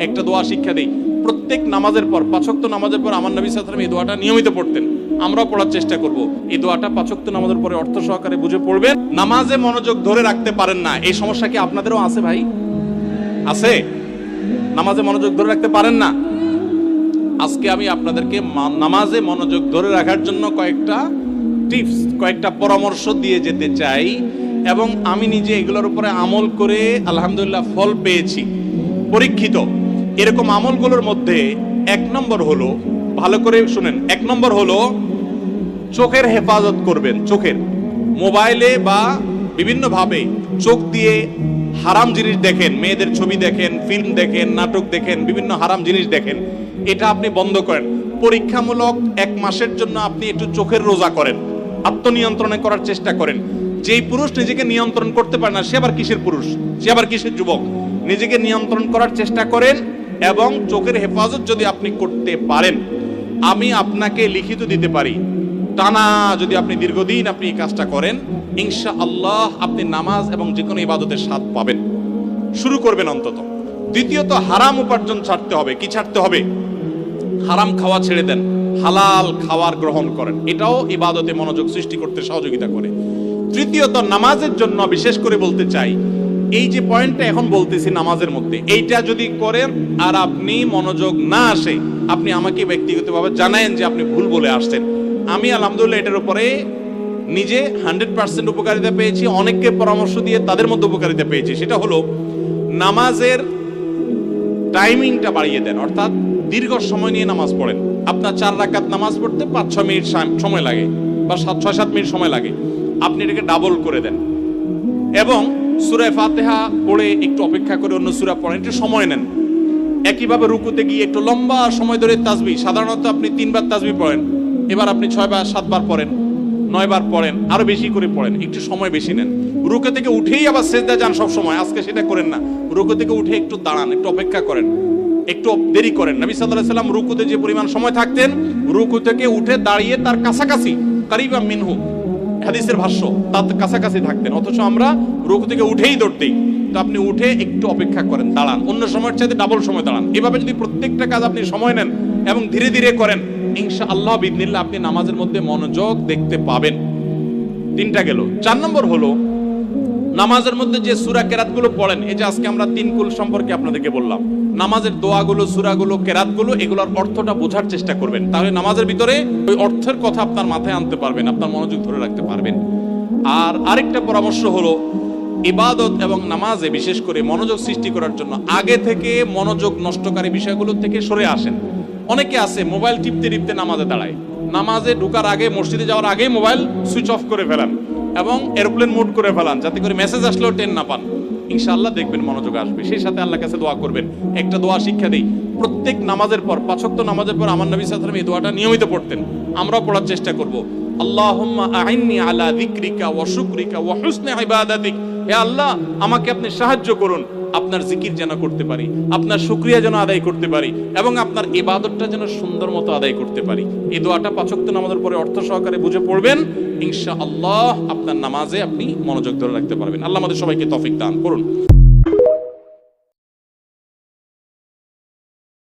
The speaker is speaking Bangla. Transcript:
একটা দোয়া শিক্ষা দেই। প্রত্যেক নামাজের পর, 5 ওয়াক্ত নামাজের পর আমার নবী সাল্লাল্লাহু আলাইহি ওয়াসাল্লাম এই দোয়াটা নিয়মিত পড়তেন। আমরাও পড়ার চেষ্টা করব। এই দোয়াটা 5 ওয়াক্ত নামাজের পরে অর্থ সহকারে বুঝে পড়বেন। নামাজে মনোযোগ ধরে রাখতে পারেন না, এই সমস্যা কি আপনাদেরও আছে ভাই? আছে? নামাজে মনোযোগ ধরে রাখতে পারেন না? আজকে আমি আপনাদেরকে নামাজে মনোযোগ ধরে রাখার জন্য কয়েকটা টিপস, কয়েকটা পরামর্শ দিয়ে যেতে চাই, এবং আমি নিজে এগুলোর উপরে আমল করে আলহামদুলিল্লাহ ফল পেয়েছি, পরীক্ষিত। এরকম আমলগুলোর মধ্যে 1 নম্বর হলো, ভালো করে শুনেন, 1 নম্বর হলো চোখের হেফাজত করবেন। চোখের, মোবাইলে বা বিভিন্নভাবে চোখ দিয়ে হারাম জিনিস দেখেন, মেয়েদের ছবি দেখেন, ফিল্ম দেখেন, নাটক দেখেন, বিভিন্ন হারাম জিনিস দেখেন, এটা আপনি বন্ধ করেন। পরীক্ষামূলক 1 মাসের জন্য আপনি একটু চোখের রোজা করেন, আত্মনিয়ন্ত্রণে করার চেষ্টা করেন। যেই পুরুষ নিজেকে নিয়ন্ত্রণ করতে পারে না, সে আবার কিসের পুরুষ, সে আবার কিসের যুবক? নিজেকে নিয়ন্ত্রণ করার চেষ্টা করেন, এবং চোখের হেফাজত যদি আপনি করতে পারেন, আমি আপনাকে লিখিত দিতে পারি, টানা যদি আপনি দীর্ঘদিন আপনি এই কাজটা করেন, ইনশাআল্লাহ আপনি নামাজ এবং যে কোনো ইবাদতের স্বাদ পাবেন। শুরু করবেন অন্তত। দ্বিতীয়ত, হারাম উপার্জন ছাড়তে হবে। কি ছাড়তে হবে? হারাম খাওয়া ছেড়ে দেন, হালাল খাওয়ার গ্রহণ করেন, এটাও ইবাদতে মনোযোগ সৃষ্টি করতে সহযোগিতা করে। তৃতীয়ত, নামাজের জন্য বিশেষ করে বলতে চাই, এই যে পয়েন্টটা এখন বলতেছি নামাজের মধ্যে, এইটা যদি করেন আর আপনি মনোযোগ না আসে, আপনি আমাকে ব্যক্তিগতভাবে জানায়েন যে আপনি ভুল বলে আসছেন। আমি আলহামদুলিল্লাহ এটার উপরে নিজে 100% উপকারিতা পেয়েছি, অনেককে পরামর্শ দিয়ে তাদের মধ্যে উপকারিতা পেয়েছি। সেটা হলো নামাজের টাইমিংটা বাড়িয়ে দেন, অর্থাৎ দীর্ঘ সময় নিয়ে নামাজ পড়েন। আপনার 4 রাকাত নামাজ পড়তে 5-6 মিনিট সময় লাগে, বা 6-7 মিনিট সময় লাগে, আপনি এটাকে ডাবল করে দেন, এবং সূরা ফাতিহা পড়ে একটু অপেক্ষা করে অন্য সূরা পড়েন, একটু সময় নেন। একইভাবে রুকুতে গিয়ে একটু লম্বা সময় ধরে তাসবিহ, সাধারণত আপনি 3 বার তাসবিহ পড়েন, এবার আপনি 6 বার 7 বার পড়েন, 9 বার পড়েন, আরো বেশি করে পড়েন, একটু সময় বেশি নেন। রুকু থেকে উঠেই আবার সিজদা যান সব সময়, আজকে সেটা করেন না। রুকু থেকে উঠে একটু দাঁড়ান, একটু অপেক্ষা করেন, একটু দেরি করেন। নবী সাল্লাল্লাহু আলাইহি ওয়াসাল্লাম রুকুতে যে পরিমাণ সময় থাকতেন, রুকু থেকে উঠে দাঁড়িয়ে তার কাছাকাছি, কারিবা মিনহু হাদিসের ভাষ্য, তার কাছাকাছি থাকতেন, অথচ আমরা রুকু থেকে উঠেই দৌড়তেই। তো আপনি উঠে একটু অপেক্ষা করেন, দাঁড়ান, অন্য সময়ের চাইতে ডাবল সময় দাঁড়ান। এভাবে যদি প্রত্যেকটা কাজ আপনি সময় নেন এবং ধীরে ধীরে করেন, ইনশাআল্লাহ বিইذনিল্লাহ আপনি নামাজের মধ্যে মনোযোগ দেখতে পাবেন। 3টা গেল। 4 নম্বর হলো নামাজের মধ্যে যে সূরা কেরাতগুলো পড়েন, এই যে আজকে আমরা 3 কুল সম্পর্কে আপনাদেরকে বললাম, নামাজের দোয়াগুলো, সূরাগুলো, কেরাতগুলো, এগুলোর অর্থটা বোঝার চেষ্টা করবেন। তাহলে নামাজের ভিতরে ওই অর্থের কথা আপনার মাথায় আনতে পারবেন, আপনার মনোযোগ ধরে রাখতে পারবেন। আর আরেকটা পরামর্শ হলো, ইবাদত এবং নামাজে বিশেষ করে মনোযোগ সৃষ্টি করার জন্য আগে থেকে মনোযোগ নষ্টকারী বিষয়গুলো থেকে সরে আসেন। অনেকে আছে মোবাইল টিপতে টিপতে নামাজে দাঁড়ায়, নামাজে ঢোকার আগে, মসজিদে যাওয়ার আগে মোবাইল সুইচ অফ করে ফেলান এবং এরোপ্লেন মোড করে ফেলান, যাতে করে মেসেজ আসলেও টেন না পান। ইনশাআল্লাহ দেখবেন মনোযোগ আসবে। সেই সাথে আল্লাহর কাছে দোয়া করবেন। একটা দোয়া শিক্ষা দেই, প্রত্যেক নামাজের পর, 5 ওয়াক্ত নামাজের পর আমার নবী সাল্লাল্লাহু আলাইহি ওয়াসাল্লাম এই দোয়াটা নিয়মিত পড়তেন, আমরাও পড়ার চেষ্টা করব। আল্লাহুম্মা আইন্নি আলা যিকরিকা ওয়া শুকরিকা ওয়া হুসনি ইবাদাতিক, হে আল্লাহ আমাকে আপনি সাহায্য করুন, আপনার জিকির যেন করতে পারি, আপনার শুকরিয়া যেন আদায় করতে পারি, এবং আপনার ইবাদতটা যেন সুন্দর মতো আদায় করতে পারি। এই দোয়াটা 5 ওয়াক্ত নামাজের পরে অর্থ সহকারে বুঝে পড়বেন, ইনশাআল্লাহ আপনার নামাজে আপনি মনোযোগ ধরে রাখতে পারবেন। আল্লাহ আমাদের সবাইকে তৌফিক দান করুন।